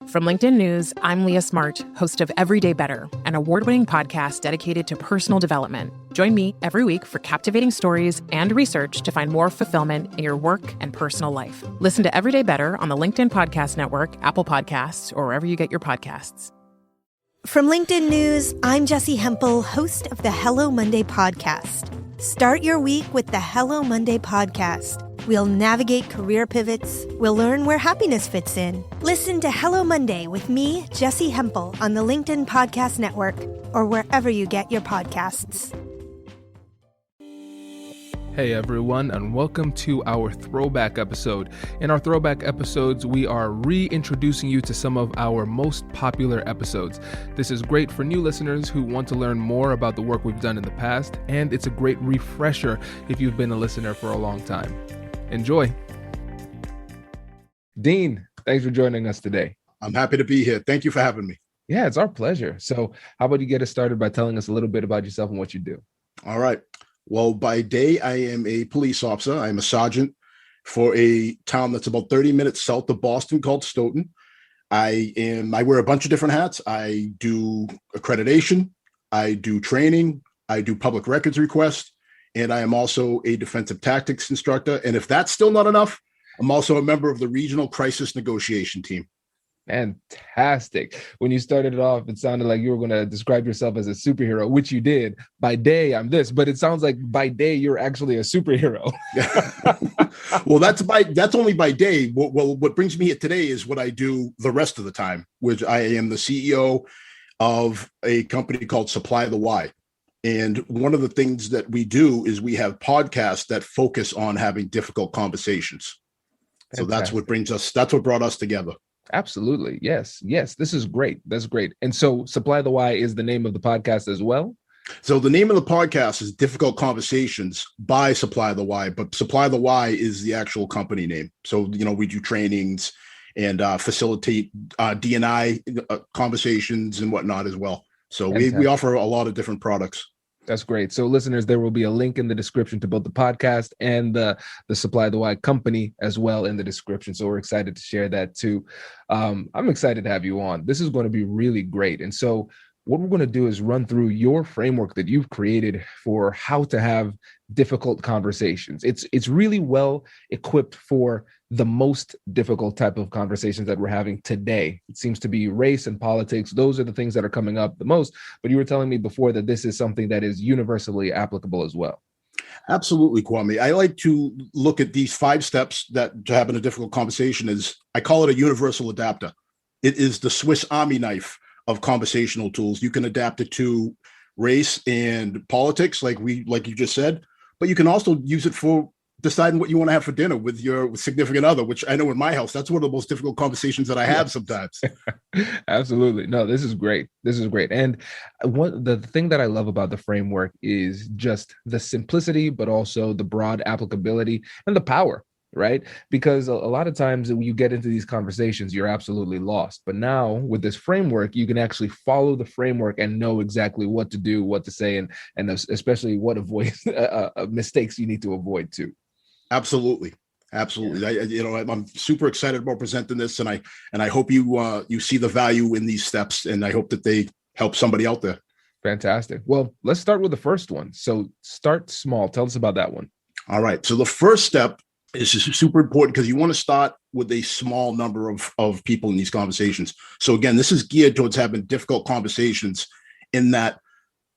From LinkedIn News, I'm Leah Smart, host of Everyday Better, an award-winning podcast dedicated to personal development. Join me every week for captivating stories and research to find more fulfillment in your work and personal life. Listen to Everyday Better on the LinkedIn Podcast Network, Apple Podcasts, or wherever you get your podcasts. From LinkedIn News, I'm Jessie Hempel, host of the Hello Monday podcast. Start your week with the Hello Monday podcast. We'll navigate career pivots. We'll learn where happiness fits in. Listen to Hello Monday with me, Jessie Hempel, on the LinkedIn Podcast Network or wherever you get your podcasts. Hey everyone, and welcome to our throwback episode. In our throwback episodes, we are reintroducing you to some of our most popular episodes. This is great for new listeners who want to learn more about the work we've done in the past, and it's a great refresher if you've been a listener for a long time. Enjoy. Dean, thanks for joining us today. I'm happy to be here. Thank you for having me. Yeah, it's our pleasure. So how about you get us started by telling us a little bit about yourself and what you do? All right. Well, by day, I am a police officer. I'm a sergeant for a town that's about 30 minutes south of Boston called Stoughton. I wear a bunch of different hats. I do accreditation. I do training. I do public records requests. And I am also a defensive tactics instructor. And if that's still not enough, I'm also a member of the regional crisis negotiation team. Fantastic. When you started it off, it sounded like you were going to describe yourself as a superhero, which you did. By day, I'm this, but it sounds like by day, you're actually a superhero. Well, that's only by day. Well, what brings me here today is what I do the rest of the time, which I am the CEO of a company called Supply the Why. And one of the things that we do is we have podcasts that focus on having difficult conversations. Fantastic. So that's what brought us together. Absolutely. Yes. This is great. That's great. And so Supply the Why is the name of the podcast as well. So the name of the podcast is Difficult Conversations by Supply the Why, but Supply the Why is the actual company name. So, we do trainings and facilitate D&I conversations and whatnot as well. So we offer a lot of different products. That's great. So listeners, there will be a link in the description to both the podcast and the Supply the Why company as well in the description. So we're excited to share that too. I'm excited to have you on. This is going to be really great. And so what we're going to do is run through your framework that you've created for how to have difficult conversations. It's really well equipped for the most difficult type of conversations that we're having today. It seems to be race and politics. Those are the things that are coming up the most. But you were telling me before that this is something that is universally applicable as well. Absolutely, Kwame. I like to look at these 5 steps that to having a difficult conversation is, I call it a universal adapter. It is the Swiss Army knife of conversational tools. You can adapt it to race and politics, like you just said, but you can also use it for deciding what you want to have for dinner with your significant other, which I know in my house, that's one of the most difficult conversations that I have sometimes. Absolutely. No, this is great. And the thing that I love about the framework is just the simplicity, but also the broad applicability and the power. Right? Because a lot of times when you get into these conversations, you're absolutely lost. But now with this framework, you can actually follow the framework and know exactly what to do, what to say, and especially what mistakes you need to avoid too. Absolutely. Yeah. I'm super excited about presenting this, and I hope you see the value in these steps, and I hope that they help somebody out there. Fantastic. Well, let's start with the first one. So start small. Tell us about that one. All right. So the first step is super important because you want to start with a small number of people in these conversations. So again, this is geared towards having difficult conversations, in that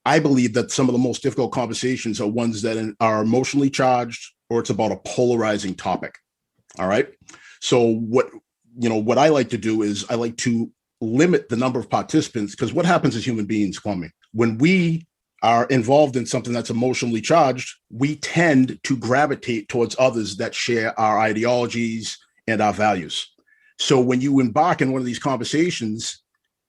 I believe that some of the most difficult conversations are ones that are emotionally charged, or it's about a polarizing topic. All right. So what I like to do is I like to limit the number of participants, because what happens as human beings, Kwame, when we are involved in something that's emotionally charged, we tend to gravitate towards others that share our ideologies and our values. So when you embark in one of these conversations,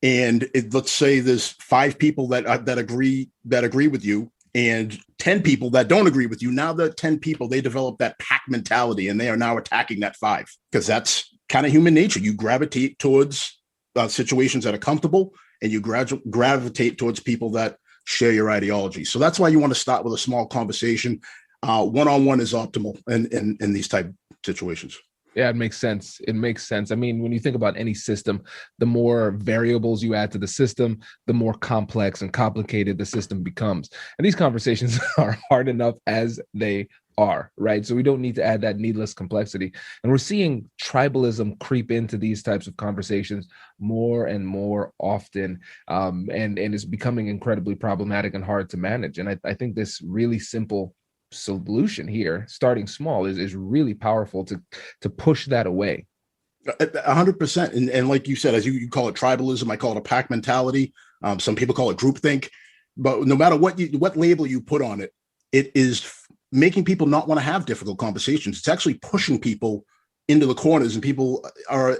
and let's say there's 5 people that agree with you, and 10 people that don't agree with you, now the 10 people, they develop that pack mentality, and they are now attacking that 5, because that's kind of human nature. You gravitate towards situations that are comfortable, and you gravitate towards people that share your ideology. So that's why you want to start with a small conversation. One-on-one is optimal in these type situations. Yeah, it makes sense. It makes sense. I mean, when you think about any system, the more variables you add to the system, the more complex and complicated the system becomes. And these conversations are hard enough as they are, right? So we don't need to add that needless complexity. And we're seeing tribalism creep into these types of conversations more and more often, and it's becoming incredibly problematic and hard to manage. And I think this really simple solution here, starting small, is really powerful to push that away. 100%. And like you said, as you call it tribalism, I call it a pack mentality. Some people call it groupthink. But no matter what label you put on it, it is making people not want to have difficult conversations. It's actually pushing people into the corners, and people are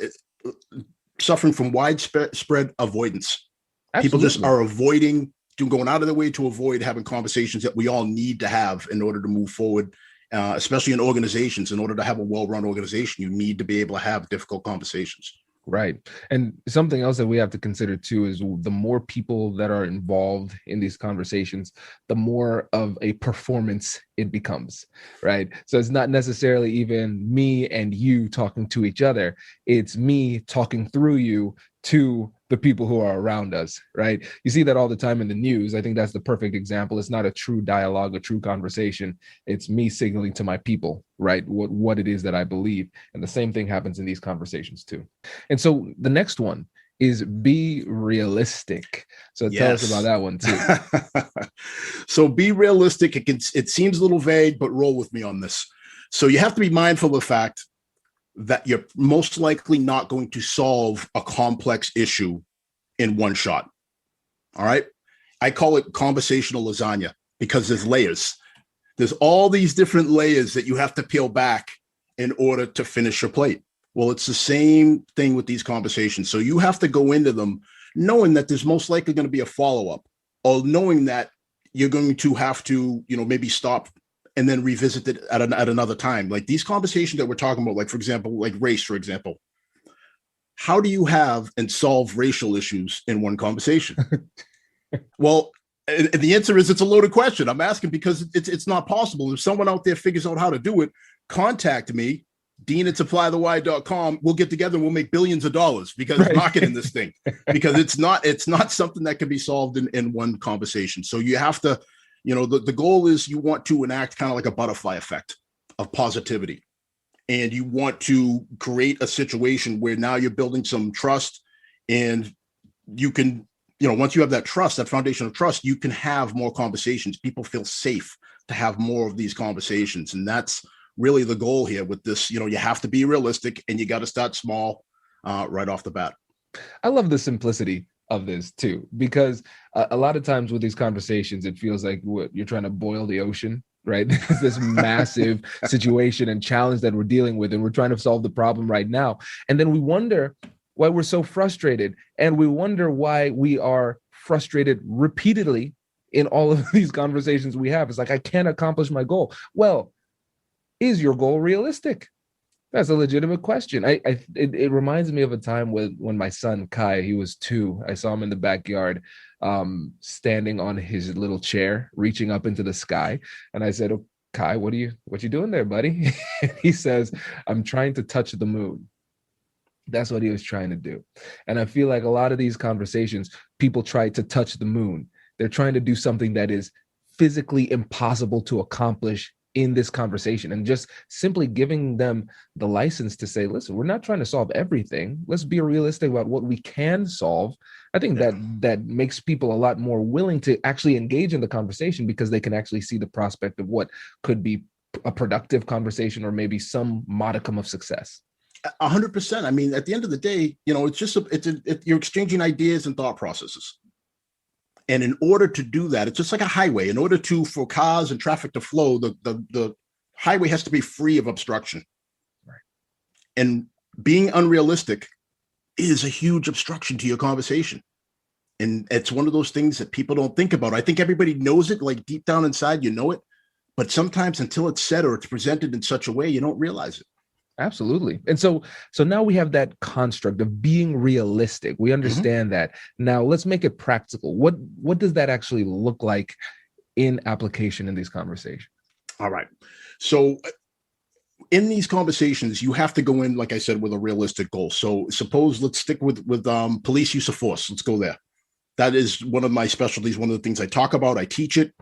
suffering from widespread avoidance. Absolutely. People just are avoiding, going out of their way to avoid having conversations that we all need to have in order to move forward, especially in organizations. In order to have a well-run organization, you need to be able to have difficult conversations. Right. And something else that we have to consider too is the more people that are involved in these conversations, the more of a performance it becomes, right? So it's not necessarily even me and you talking to each other. It's me talking through you to the people who are around us, right? You see that all the time in the news. I think that's the perfect example. It's not a true dialogue, a true conversation. It's me signaling to my people, right, what it is that I believe. And the same thing happens in these conversations too. And so the next one is be realistic. So tell us about that one too. So be realistic. It seems a little vague, but roll with me on this. So you have to be mindful of the fact that you're most likely not going to solve a complex issue in one shot. All right. I call it conversational lasagna because there's layers. There's all these different layers that you have to peel back in order to finish your plate. Well, it's the same thing with these conversations. So you have to go into them knowing that there's most likely going to be a follow-up, or knowing that you're going to have to, maybe stop and then revisit it at another time. Like these conversations that we're talking about, like, for example, like race, for example. How do you have and solve racial issues in one conversation? Well, the answer is it's a loaded question. I'm asking because it's not possible. If someone out there figures out how to do it, contact me, dean@supplythewhy.com. We'll get together and we'll make billions of dollars because marketing this thing, because it's not something that can be solved in one conversation. So you have to, the goal is you want to enact kind of like a butterfly effect of positivity. And you want to create a situation where now you're building some trust, and you can, once you have that trust, that foundation of trust, you can have more conversations. People feel safe to have more of these conversations. And that's really the goal here with this. You have to be realistic, and you got to start small right off the bat. I love the simplicity of this too, because a lot of times with these conversations, it feels like you're trying to boil the ocean, right? This massive situation and challenge that we're dealing with, and we're trying to solve the problem right now. And then we wonder why we're so frustrated, and we wonder why we are frustrated repeatedly in all of these conversations we have. It's like, I can't accomplish my goal. Well, is your goal realistic? That's a legitimate question. It reminds me of a time when my son Kai, he was 2. I saw him in the backyard, standing on his little chair, reaching up into the sky, and I said, "Oh, Kai, what you doing there, buddy?" He says, "I'm trying to touch the moon." That's what he was trying to do. And I feel like a lot of these conversations, people try to touch the moon. They're trying to do something that is physically impossible to accomplish in this conversation, and just simply giving them the license to say, listen, we're not trying to solve everything. Let's be realistic about what we can solve. I think that makes people a lot more willing to actually engage in the conversation, because they can actually see the prospect of what could be a productive conversation, or maybe some modicum of success. 100%. I mean, at the end of the day, it's just you're exchanging ideas and thought processes. And in order to do that, it's just like a highway. In order for cars and traffic to flow, the highway has to be free of obstruction. Right. And being unrealistic is a huge obstruction to your conversation. And it's one of those things that people don't think about. I think everybody knows it, like deep down inside, it. But sometimes until it's said or it's presented in such a way, you don't realize it. Absolutely. And so now we have that construct of being realistic. We understand that. Now let's make it practical. What does that actually look like in application in these conversations? All right. So in these conversations, you have to go in, like I said, with a realistic goal. So suppose, let's stick with police use of force. Let's go there. That is one of my specialties. One of the things I talk about, I teach it.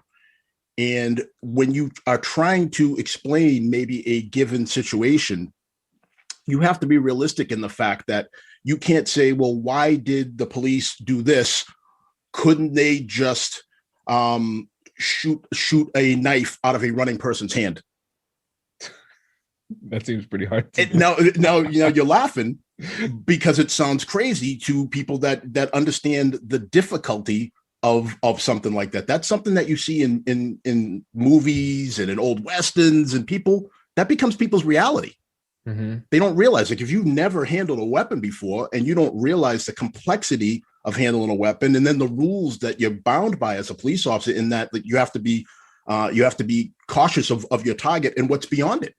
And when you are trying to explain maybe a given situation, you have to be realistic in the fact that you can't say, well, why did the police do this? Couldn't they just shoot a knife out of a running person's hand? That seems pretty hard. Now, you're laughing because it sounds crazy to people that understand the difficulty of something like that. That's something that you see in movies and in old Westerns, and that becomes people's reality. Mm-hmm. They don't realize, like, if you've never handled a weapon before and you don't realize the complexity of handling a weapon, and then the rules that you're bound by as a police officer, in that you have to be cautious of your target and what's beyond it.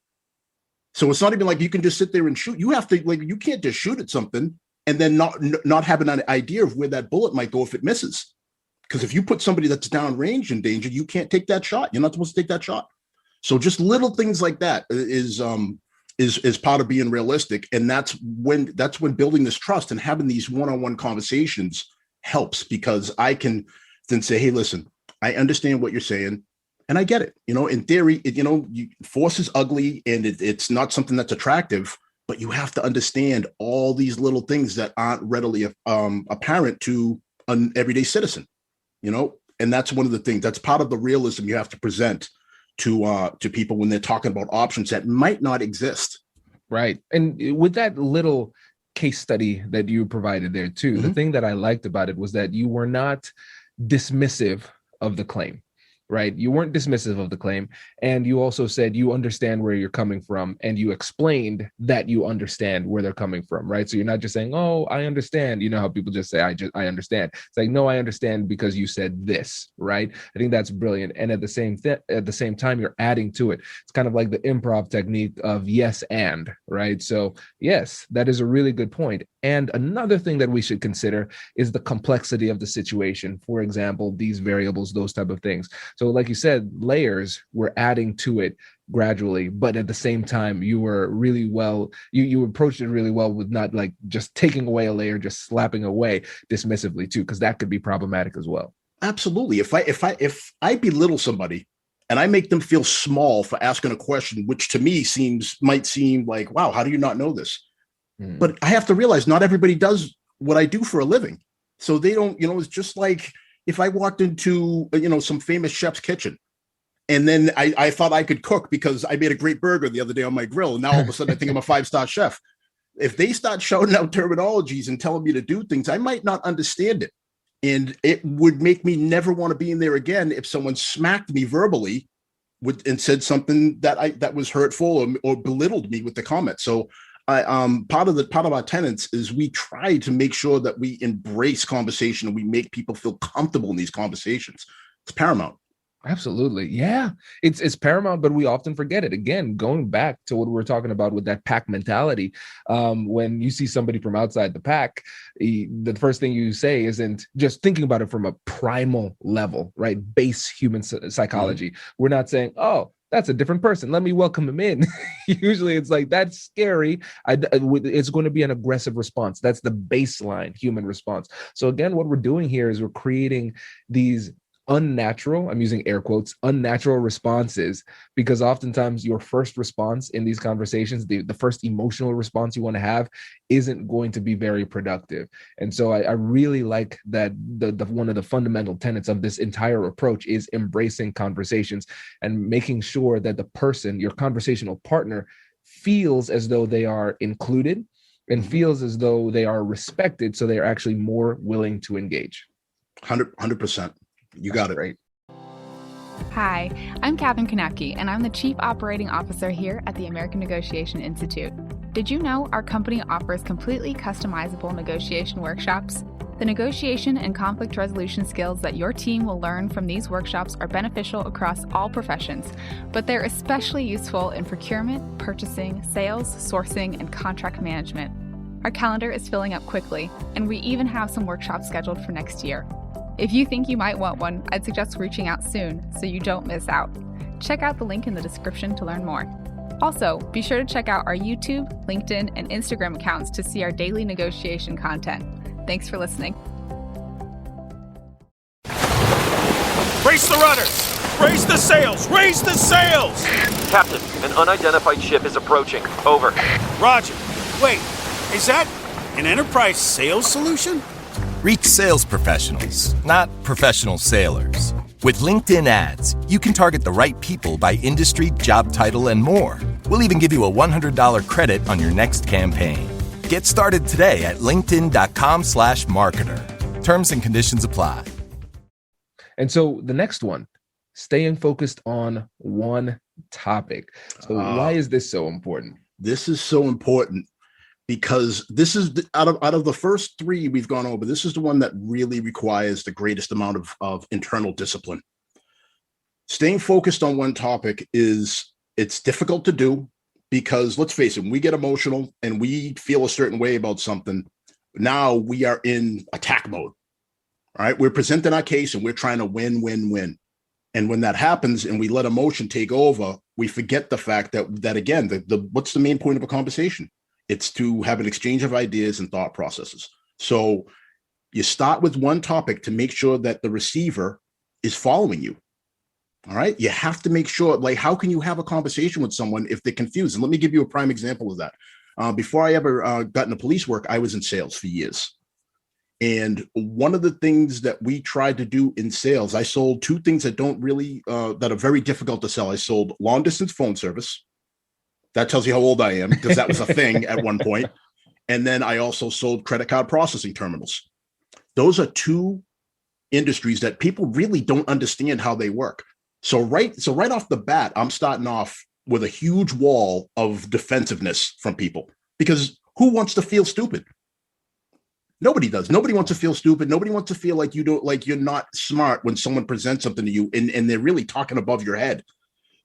So it's not even like you can just sit there and shoot. You have to, like, you can't just shoot at something and then not have an idea of where that bullet might go if it misses. Because if you put somebody that's downrange in danger, you can't take that shot. You're not supposed to take that shot. So just little things like that is part of being realistic. And that's when building this trust and having these one-on-one conversations helps, because I can then say, hey, listen, I understand what you're saying. And I get it. In theory, force is ugly and it's not something that's attractive, but you have to understand all these little things that aren't readily apparent to an everyday citizen, and that's one of the things. That's part of the realism you have to present to people when they're talking about options that might not exist. Right. And with that little case study that you provided there too, mm-hmm. The thing that I liked about it was that you were not dismissive of the claim. Right? You weren't dismissive of the claim. And you also said you understand where you're coming from, and you explained that you understand where they're coming from, right? So you're not just saying, oh, I understand. You know how people just say, I understand. It's like, no, I understand because you said this, right? I think that's brilliant. And at the same time, you're adding to it. It's kind of like the improv technique of yes and, right? So yes, that is a really good point. And another thing that we should consider is the complexity of the situation. For example, these variables, those type of things. So like you said, layers, we're adding to it gradually, but at the same time, you were really well, you approached it really well with not like just taking away a layer, just slapping away dismissively too, because that could be problematic as well. Absolutely. If I belittle somebody and I make them feel small for asking a question, which to me might seem like, wow, how do you not know this? But I have to realize not everybody does what I do for a living. So they don't, it's just like if I walked into, some famous chef's kitchen, and then I thought I could cook because I made a great burger the other day on my grill. And now all of a sudden I think I'm a 5-star chef. If they start shouting out terminologies and telling me to do things, I might not understand it. And it would make me never want to be in there again if someone smacked me verbally and said something that was hurtful or belittled me with the comment. So part of our tenets is we try to make sure that we embrace conversation and we make people feel comfortable in these conversations. It's paramount. Absolutely. Yeah, it's paramount, but we often forget it. Again, going back to what we were talking about with that pack mentality, when you see somebody from outside the pack, the first thing you say isn't just thinking about it from a primal level, right? Base human psychology. Mm-hmm. We're not saying, oh, that's a different person, let me welcome him in. Usually it's like, that's scary. It's going to be an aggressive response. That's the baseline human response. So again, what we're doing here is we're creating these unnatural, I'm using air quotes, unnatural responses, because oftentimes your first response in these conversations, the first emotional response you want to have isn't going to be very productive. And so I really like that the one of the fundamental tenets of this entire approach is embracing conversations and making sure that the person, your conversational partner, feels as though they are included and feels as though they are respected, so they're actually more willing to engage. 100%. You got it. Right. Hi, I'm Katherine Kanapke, and I'm the Chief Operating Officer here at the American Negotiation Institute. Did you know our company offers completely customizable negotiation workshops? The negotiation and conflict resolution skills that your team will learn from these workshops are beneficial across all professions, but they're especially useful in procurement, purchasing, sales, sourcing, and contract management. Our calendar is filling up quickly, and we even have some workshops scheduled for next year. If you think you might want one, I'd suggest reaching out soon so you don't miss out. Check out the link in the description to learn more. Also, be sure to check out our YouTube, LinkedIn, and Instagram accounts to see our daily negotiation content. Thanks for listening. Brace the rudders! Raise the sails! Raise the sails! Captain, an unidentified ship is approaching. Over. Roger. Wait, is that an enterprise sales solution? Reach sales professionals, not professional sailors. With LinkedIn ads, you can target the right people by industry, job title, and more. We'll even give you a $100 credit on your next campaign. Get started today at linkedin.com/marketer. Terms and conditions apply. And so the next one, staying focused on one topic. So why is this so important? This is so important because this is out of the first three we've gone over, this is the one that really requires the greatest amount of internal discipline. Staying focused on one topic it's difficult to do because, let's face it, when we get emotional and we feel a certain way about something, now we are in attack mode. All right, we're presenting our case and we're trying to win. And when that happens and we let emotion take over, we forget the fact that again, what's the main point of a conversation? It's to have an exchange of ideas and thought processes. So you start with one topic to make sure that the receiver is following you. All right. You have to make sure, like, how can you have a conversation with someone if they're confused? And let me give you a prime example of that. Before I ever got into police work, I was in sales for years. And one of the things that we tried to do in sales, I sold two things that that are very difficult to sell. I sold long distance phone service. That tells you how old I am because that was a thing at one point. And then I also sold credit card processing terminals. Those are two industries that people really don't understand how they work. So right off the bat, I'm starting off with a huge wall of defensiveness from people because who wants to feel stupid? Nobody does. Nobody wants to feel stupid. Nobody wants to feel like you're not smart when someone presents something to you and they're really talking above your head.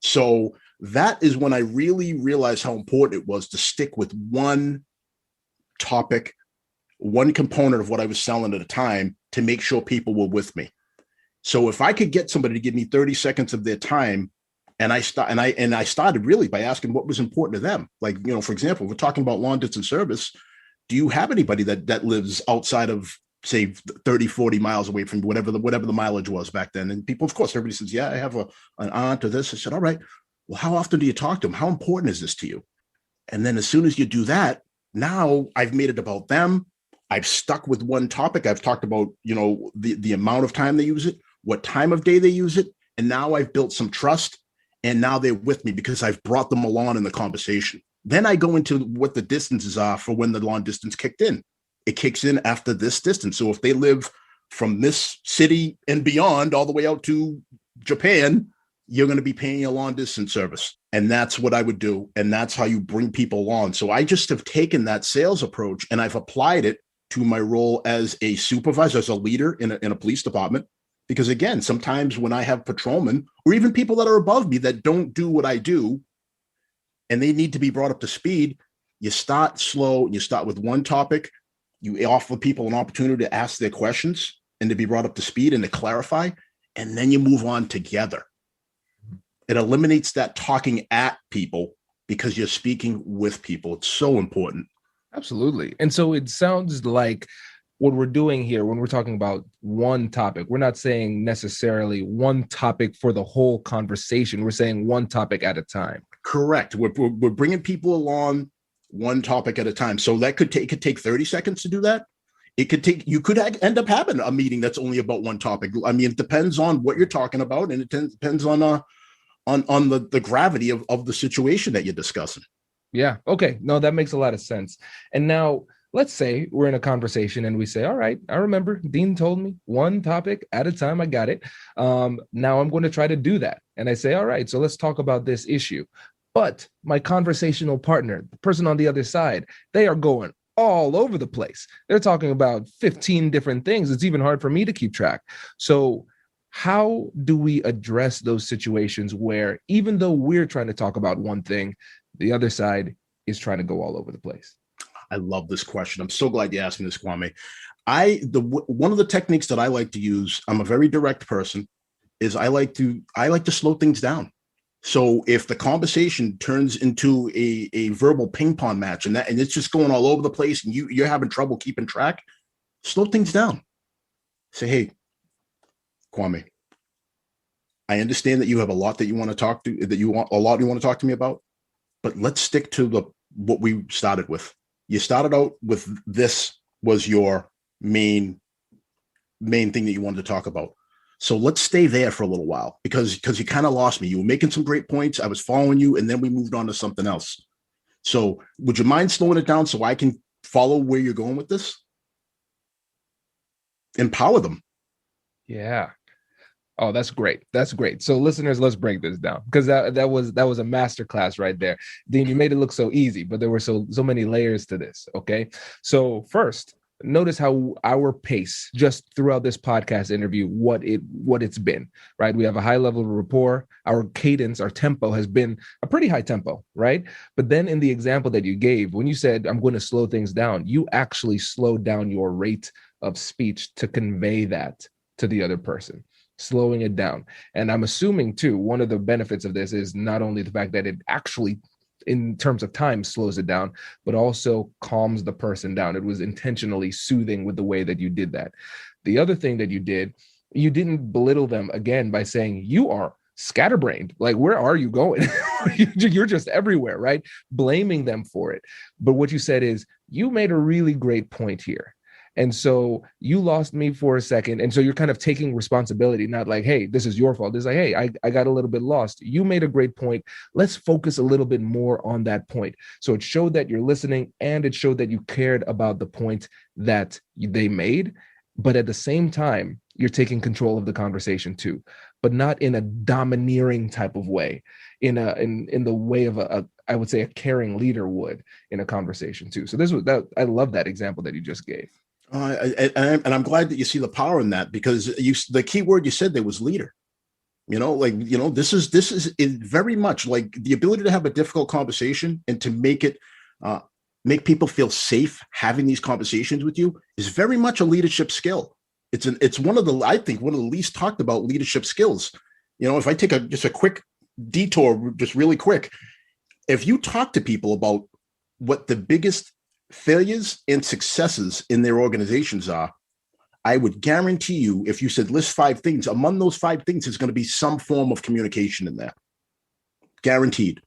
So that is when I really realized how important it was to stick with one topic, one component of what I was selling at a time to make sure people were with me. So if I could get somebody to give me 30 seconds of their time, and I started really by asking what was important to them. Like, for example, we're talking about long distance service. Do you have anybody that lives outside of, say, 30, 40 miles away from whatever the mileage was back then? And people, of course, everybody says, yeah, I have an aunt or this. I said, all right, well, how often do you talk to them? How important is this to you? And then as soon as you do that, now I've made it about them. I've stuck with one topic. I've talked about, the amount of time they use it, what time of day they use it. And now I've built some trust and now they're with me because I've brought them along in the conversation. Then I go into what the distances are for when the long distance kicked in. It kicks in after this distance. So if they live from this city and beyond all the way out to Japan, you're going to be paying a long distance service. And that's what I would do. And that's how you bring people on. So I just have taken that sales approach and I've applied it to my role as a supervisor, as a leader in a police department. Because again, sometimes when I have patrolmen or even people that are above me that don't do what I do, and they need to be brought up to speed, you start slow and you start with one topic. You offer people an opportunity to ask their questions and to be brought up to speed and to clarify, and then you move on together. It eliminates that talking at people because you're speaking with people. It's so important. Absolutely. And so it sounds like what we're doing here when we're talking about one topic, we're not saying necessarily one topic for the whole conversation. We're saying one topic at a time. Correct. We're bringing people along one topic at a time. So that could take 30 seconds to do that. You could end up having a meeting that's only about one topic. I mean, it depends on what you're talking about, and it depends on the gravity of the situation that you're discussing. Yeah. Okay. No, that makes a lot of sense. And now let's say we're in a conversation and we say, all right, I remember Dean told me one topic at a time. I got it. Now I'm going to try to do that. And I say, all right, so let's talk about this issue. But my conversational partner, the person on the other side, they are going all over the place. They're talking about 15 different things. It's even hard for me to keep track. So how do we address those situations where even though we're trying to talk about one thing, the other side is trying to go all over the place? I love this question. I'm so glad you asked me this, Kwame. One of the techniques that I like to use, I'm a very direct person, is I like to slow things down. So if the conversation turns into a verbal ping pong match and it's just going all over the place and you're having trouble keeping track, slow things down. Say, hey, Kwame, I understand that you have a lot that you want to talk to, you want to talk to me about, but let's stick to what we started with. You started out with this was your main thing that you wanted to talk about. So let's stay there for a little while because you kind of lost me. You were making some great points. I was following you, and then we moved on to something else. So would you mind slowing it down so I can follow where you're going with this? Empower them. Yeah. Oh, that's great. That's great. So listeners, let's break this down because that was a masterclass right there. Dean, you made it look so easy, but there were so many layers to this. Okay. So first, notice how our pace just throughout this podcast interview, what it's been, right? We have a high level of rapport. Our cadence, our tempo has been a pretty high tempo, right? But then in the example that you gave, when you said, I'm going to slow things down, you actually slowed down your rate of speech to convey that to the other person, slowing it down. And I'm assuming too, one of the benefits of this is not only the fact that it actually in terms of time slows it down, but also calms the person down. It was intentionally soothing with the way that you did that. The other thing that you did, you didn't belittle them again by saying you are scatterbrained. Like, where are you going? You're just everywhere, right? Blaming them for it. But what you said is you made a really great point here. And so you lost me for a second. And so you're kind of taking responsibility, not like, hey, this is your fault. It's like, hey, I got a little bit lost. You made a great point. Let's focus a little bit more on that point. So it showed that you're listening and it showed that you cared about the point that they made. But at the same time, you're taking control of the conversation too, but not in a domineering type of way, in the way of I would say a caring leader would in a conversation too. So I love that example that you just gave. And I'm glad that you see the power in that because the key word you said there was leader. This is very much like the ability to have a difficult conversation and to make people feel safe having these conversations with you is very much a leadership skill. It's one of the least talked about leadership skills. If I take just a quick detour, just really quick, if you talk to people about what the biggest failures and successes in their organizations are, I would guarantee you, if you said list 5 things, among those 5 things, there's going to be some form of communication in there. Guaranteed.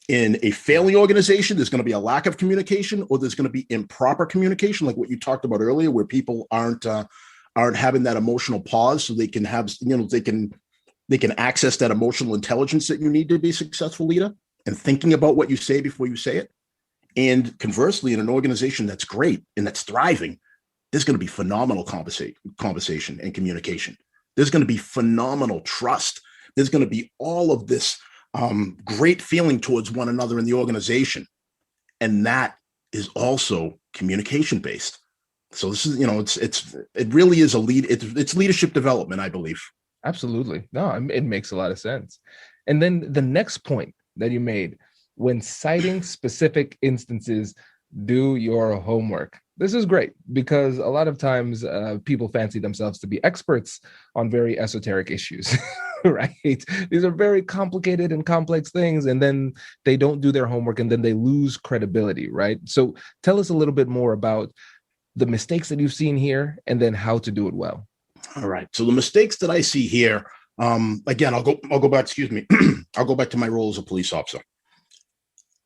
In a failing organization, there's going to be a lack of communication, or there's going to be improper communication, like what you talked about earlier, where people aren't having that emotional pause, so they can have, they can access that emotional intelligence that you need to be a successful leader, and thinking about what you say before you say it. And conversely, in an organization that's great and that's thriving, there's going to be phenomenal conversation and communication. There's going to be phenomenal trust. There's going to be all of this great feeling towards one another in the organization. And that is also communication based. So this is, it really is it's leadership development, I believe. Absolutely. No, it makes a lot of sense. And then the next point that you made, when citing specific instances, do your homework. This is great because a lot of times people fancy themselves to be experts on very esoteric issues, right? These are very complicated and complex things, and then they don't do their homework and then they lose credibility, right? So tell us a little bit more about the mistakes that you've seen here and then how to do it well. All right. So the mistakes that I see here, again, I'll go back, excuse me. I'll go back to my role as a police officer.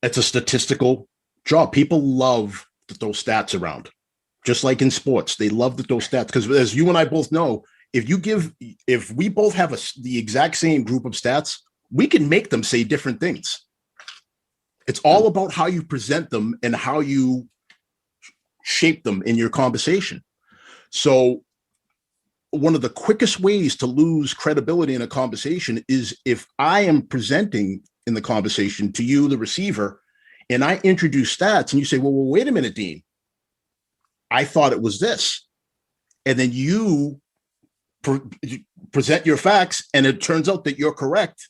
It's a statistical job. People love to throw stats around, just like in sports. They love to throw stats because, as you and I both know, if we both have the exact same group of stats, we can make them say different things. It's all about how you present them and how you shape them in your conversation. So one of the quickest ways to lose credibility in a conversation is if I am presenting in the conversation to you, the receiver, and I introduce stats and you say, well, wait a minute, Dean, I thought it was this. And then you present your facts and it turns out that you're correct.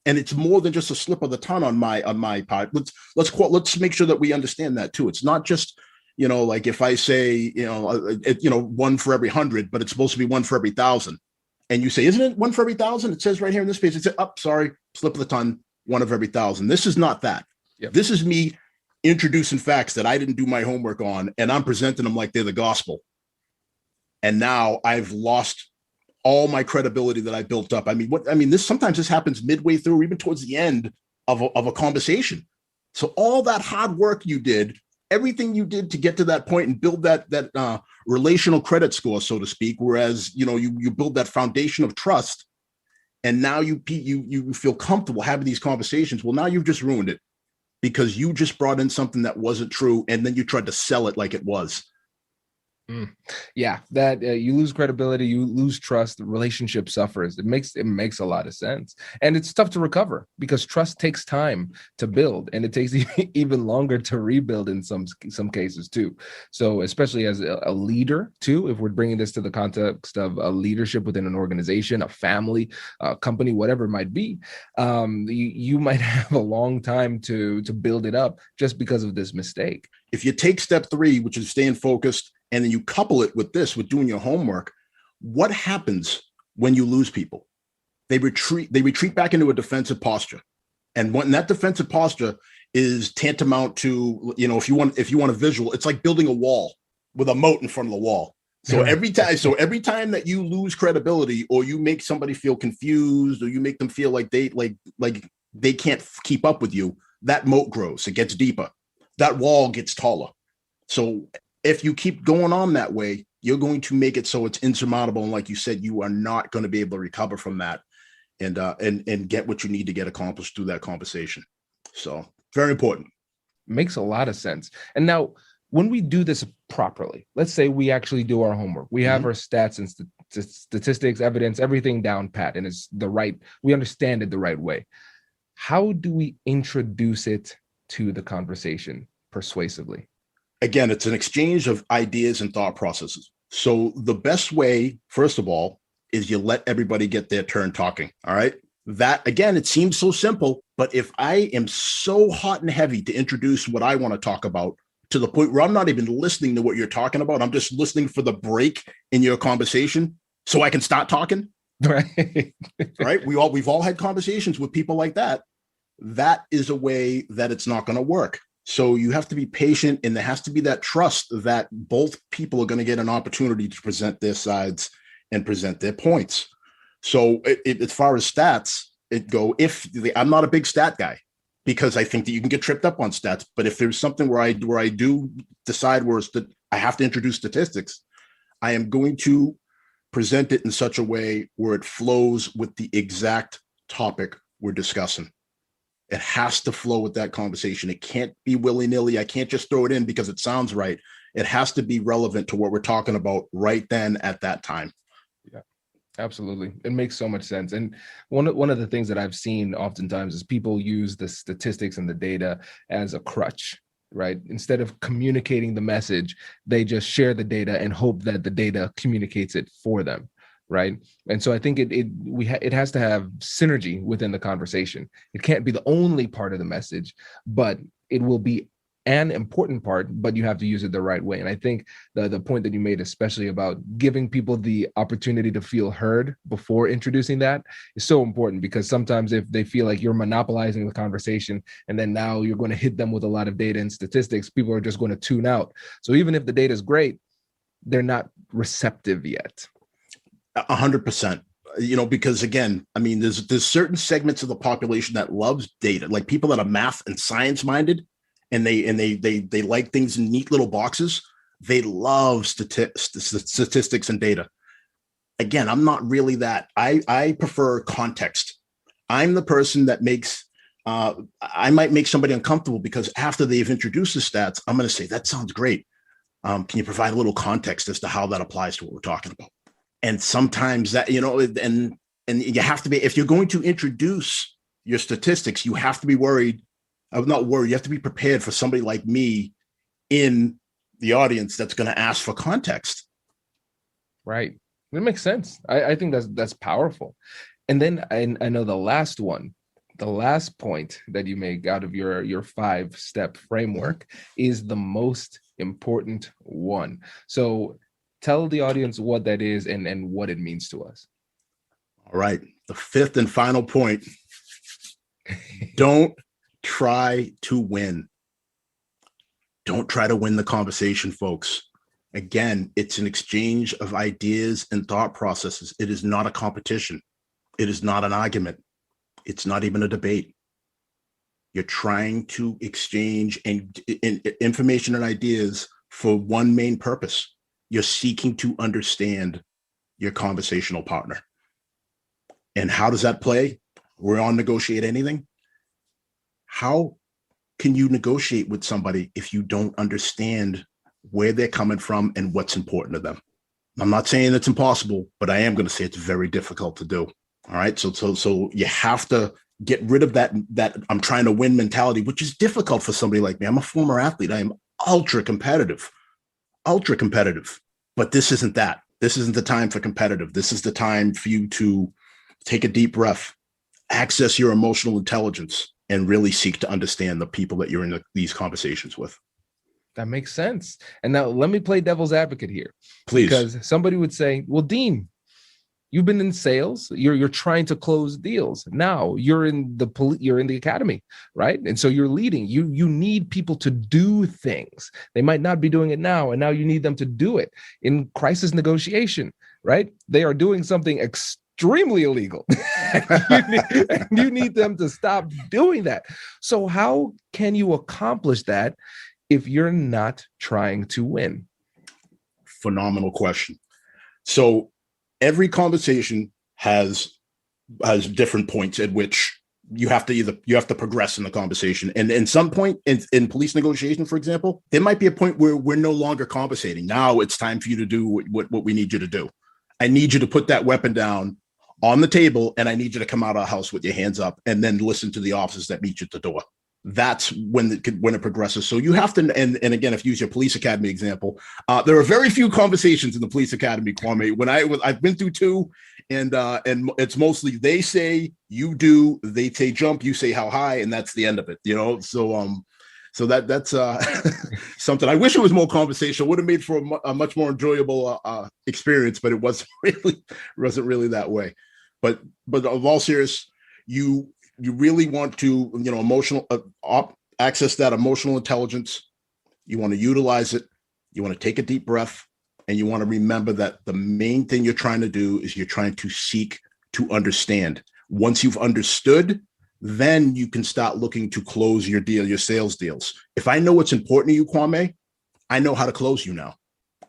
And it's more than just a slip of the tongue on my part. Let's make sure that we understand that too. It's not just, like if I say, 1 for every 100, but it's supposed to be 1 for every 1,000. And you say, isn't it 1 for every 1,000? It says right here in this page, it's sorry, slip of the tongue. one of every 1,000. This is not that. Yep. This is me introducing facts that I didn't do my homework on, and I'm presenting them like they're the gospel. And now I've lost all my credibility that I built up. Sometimes this happens midway through, or even towards the end of a conversation. So all that hard work you did, everything you did to get to that point and build that relational credit score, so to speak, whereas, you build that foundation of trust, and now you feel comfortable having these conversations. Well, now you've just ruined it because you just brought in something that wasn't true, and then you tried to sell it like it was. Yeah, that you lose credibility, you lose trust, the relationship suffers. It makes a lot of sense, and it's tough to recover because trust takes time to build, and it takes even longer to rebuild in some cases too. So especially as a leader too, if we're bringing this to the context of a leadership within an organization, a family, a company, whatever it might be, you might have a long time to build it up just because of this mistake. If you take step 3, which is staying focused, and then you couple it with doing your homework, what happens when you lose people? They retreat back into a defensive posture. And when that defensive posture is tantamount to, if you want a visual, it's like building a wall with a moat in front of the wall. So every time that you lose credibility, or you make somebody feel confused, or you make them feel like they can't keep up with you, that moat grows, it gets deeper. That wall gets taller. So if you keep going on that way, you're going to make it so it's insurmountable. And like you said, you are not going to be able to recover from that and get what you need to get accomplished through that conversation. So very important. Makes a lot of sense. And now when we do this properly, let's say we actually do our homework, we have our stats and statistics, evidence, everything down pat, and we understand it the right way. How do we introduce it to the conversation persuasively? Again, it's an exchange of ideas and thought processes. So the best way, first of all, is you let everybody get their turn talking. All right. That, again, it seems so simple, but if I am so hot and heavy to introduce what I want to talk about to the point where I'm not even listening to what you're talking about, I'm just listening for the break in your conversation so I can start talking. Right. Right. We've all had conversations with people like that. That is a way that it's not going to work. So you have to be patient, and there has to be that trust that both people are going to get an opportunity to present their sides and present their points. So as far as stats go, I'm not a big stat guy because I think that you can get tripped up on stats. But if there's something where I do decide that I have to introduce statistics, I am going to present it in such a way where it flows with the exact topic we're discussing. It has to flow with that conversation. It can't be willy-nilly. I can't just throw it in because it sounds right. It has to be relevant to what we're talking about right then at that time. Yeah, absolutely. It makes so much sense. And one of the things that I've seen oftentimes is people use the statistics and the data as a crutch, right? Instead of communicating the message, they just share the data and hope that the data communicates it for them. Right. And so I think it has to have synergy within the conversation. It can't be the only part of the message, but it will be an important part, but you have to use it the right way. And I think the point that you made, especially about giving people the opportunity to feel heard before introducing that, is so important, because sometimes if they feel like you're monopolizing the conversation and then now you're going to hit them with a lot of data and statistics, people are just going to tune out. So even if the data is great, they're not receptive yet. 100%, because again, there's certain segments of the population that loves data, like people that are math and science minded, and they like things in neat little boxes. They love statistics and data. Again, I'm not really that. I prefer context. I'm the person that I might make somebody uncomfortable because after they've introduced the stats, I'm going to say, that sounds great. Can you provide a little context as to how that applies to what we're talking about? And sometimes that, and you have to be, if you're going to introduce your statistics, you have to be worried. I'm not worried. You have to be prepared for somebody like me in the audience that's going to ask for context. Right. That makes sense. I think that's powerful. And then I know the last point that you make out of your 5-step framework is the most important one. So tell the audience what that is and what it means to us. All right. The 5th and final point Don't try to win. Don't try to win the conversation, folks. Again, it's an exchange of ideas and thought processes. It is not a competition. It is not an argument. It's not even a debate. You're trying to exchange information and ideas for one main purpose. You're seeking to understand your conversational partner. And how does that play? We're on Negotiate Anything. How can you negotiate with somebody if you don't understand where they're coming from and what's important to them? I'm not saying it's impossible, but I am going to say it's very difficult to do. All right. So you have to get rid of that I'm trying to win mentality, which is difficult for somebody like me. I'm a former athlete. I am ultra competitive, but this isn't that. This isn't the time for competitive. This is the time for you to take a deep breath, access your emotional intelligence, and really seek to understand the people that you're in these conversations with. That makes sense. And now let me play devil's advocate here. Please. Because somebody would say, well, Dean, you've been in sales. You're trying to close deals. Now you're in the academy, right? And so you're leading. You need people to do things. They might not be doing it now, and now you need them to do it. In crisis negotiation, right? They are doing something extremely illegal. You need them to stop doing that. So how can you accomplish that if you're not trying to win? Phenomenal question. So every conversation has different points at which you have to progress in the conversation. And in some point in police negotiation, for example, there might be a point where we're no longer conversating. Now it's time for you to do what we need you to do. I need you to put that weapon down on the table, and I need you to come out of the house with your hands up and then listen to the officers that meet you at the door. That's when it progresses. So you have to, and again, if you use your police academy example, there are very few conversations in the police academy, Kwame. I've been through two, and it's mostly they say, you do, they say jump, you say how high, and that's the end of it. So that's something. I wish it was more conversational. Would have made for a much more enjoyable experience, but it wasn't really that way. But of all serious, you really want to, access that emotional intelligence. You want to utilize it. You want to take a deep breath, and you want to remember that the main thing you're trying to do is you're trying to seek to understand. Once you've understood, then you can start looking to close your deal, your sales deals. If I know what's important to you, Kwame, I know how to close you now.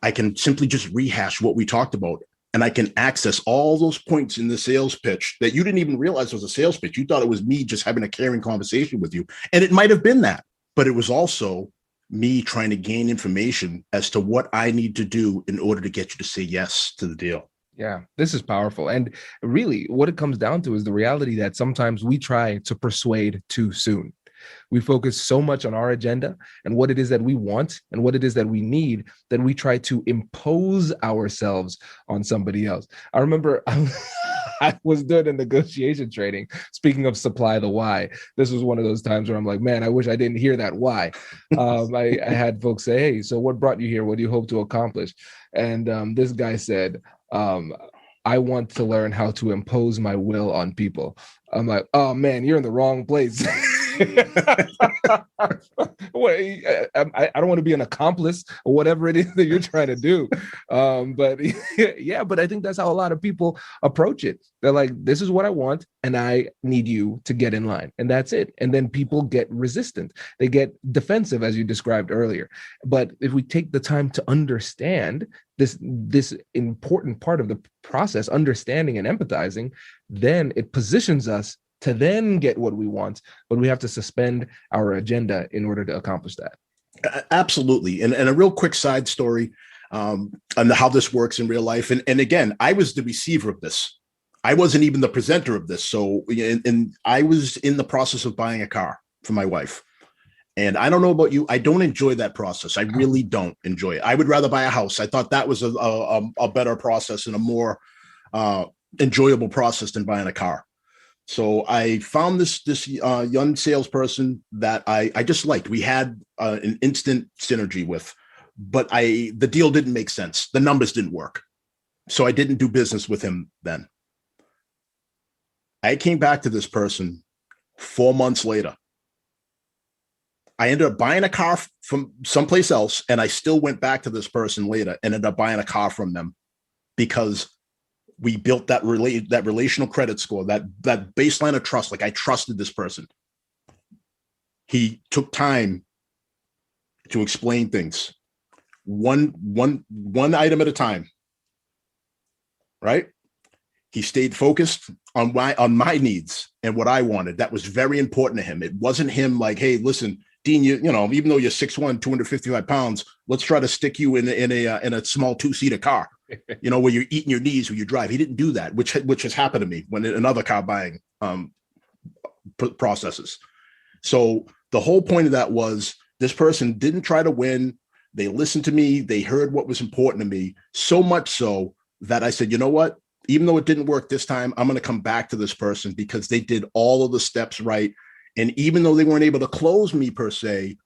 I can simply just rehash what we talked about, and I can access all those points in the sales pitch that you didn't even realize was a sales pitch. You thought it was me just having a caring conversation with you. And it might have been that, but it was also me trying to gain information as to what I need to do in order to get you to say yes to the deal. Yeah, this is powerful. And really what it comes down to is the reality that sometimes we try to persuade too soon. We focus so much on our agenda and what it is that we want and what it is that we need that we try to impose ourselves on somebody else. I remember I was doing a negotiation training. Speaking of supply the why, this was one of those times where I'm like, man, I wish I didn't hear that why. I had folks say, hey, so what brought you here? What do you hope to accomplish? And this guy said, I want to learn how to impose my will on people. I'm like, oh man, you're in the wrong place. I don't want to be an accomplice or whatever it is that you're trying to do. But I think that's how a lot of people approach it. They're like, this is what I want, and I need you to get in line. And that's it. And then people get resistant. They get defensive, as you described earlier. But if we take the time to understand this important part of the process, understanding and empathizing, then it positions us to then get what we want, but we have to suspend our agenda in order to accomplish that. Absolutely. And a real quick side story on how this works in real life. And again, I was the receiver of this. I wasn't even the presenter of this. So, and I was in the process of buying a car for my wife. And I don't know about you, I don't enjoy that process. I really don't enjoy it. I would rather buy a house. I thought that was a better process and a more enjoyable process than buying a car. So I found this young salesperson that I just liked. We had an instant synergy with, but the deal didn't make sense. The numbers didn't work. So I didn't do business with him then. I came back to this person 4 months later, I ended up buying a car from someplace else, and I still went back to this person later and ended up buying a car from them because we built that relational credit score, that baseline of trust. Like, I trusted this person. He took time to explain things, one item at a time. Right? He stayed focused on my needs and what I wanted. That was very important to him. It wasn't him like, hey, listen, Dean, you know, even though you're 6'1", 255 pounds, let's try to stick you in a small 2-seater car, you know, where you're eating your knees when you drive. He didn't do that, which has happened to me when in other car buying processes. So the whole point of that was this person didn't try to win. They listened to me. They heard what was important to me, so much so that I said, you know what? Even though it didn't work this time, I'm going to come back to this person because they did all of the steps right. And even though they weren't able to close me per se,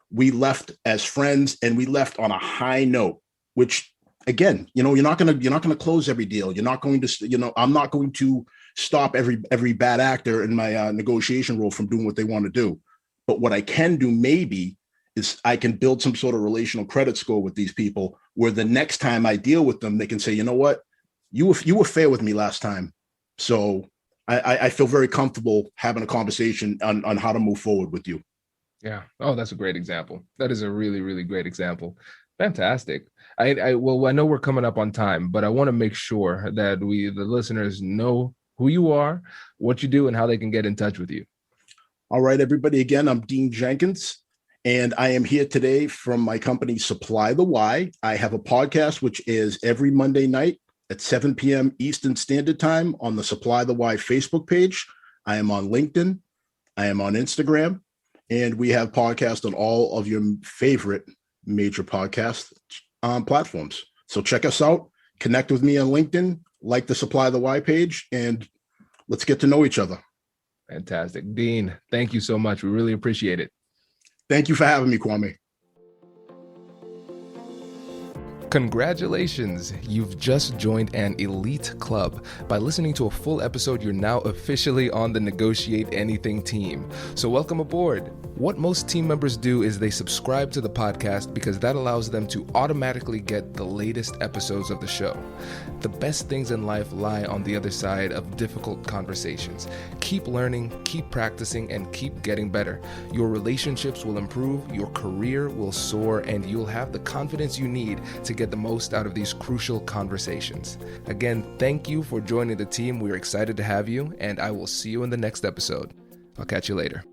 we left as friends and we left on a high note, which again, you know, you're not going to close every deal. You're not going to, you know, I'm not going to stop every bad actor in my negotiation role from doing what they want to do. But what I can do maybe is I can build some sort of relational credit score with these people where the next time I deal with them, they can say, you know what, you were fair with me last time. So I feel very comfortable having a conversation on how to move forward with you. Yeah. Oh, that's a great example. That is a really, really great example. Fantastic. Well, I know we're coming up on time, but I want to make sure that the listeners know who you are, what you do, and how they can get in touch with you. All right, everybody. Again, I'm Dean Jenkins, and I am here today from my company, Supply the Why. I have a podcast, which is every Monday night at 7 p.m. Eastern Standard Time on the Supply the Why Facebook page. I am on LinkedIn. I am on Instagram. And we have podcasts on all of your favorite major podcast platforms. So check us out. Connect with me on LinkedIn, like the Supply the Why page, and let's get to know each other. Fantastic. Dean, thank you so much. We really appreciate it. Thank you for having me, Kwame. Congratulations, you've just joined an elite club. By listening to a full episode, you're now officially on the Negotiate Anything team. So welcome aboard. What most team members do is they subscribe to the podcast because that allows them to automatically get the latest episodes of the show. The best things in life lie on the other side of difficult conversations. Keep learning, keep practicing, and keep getting better. Your relationships will improve, your career will soar, and you'll have the confidence you need to get the most out of these crucial conversations. Again, thank you for joining the team. We're excited to have you, and I will see you in the next episode. I'll catch you later.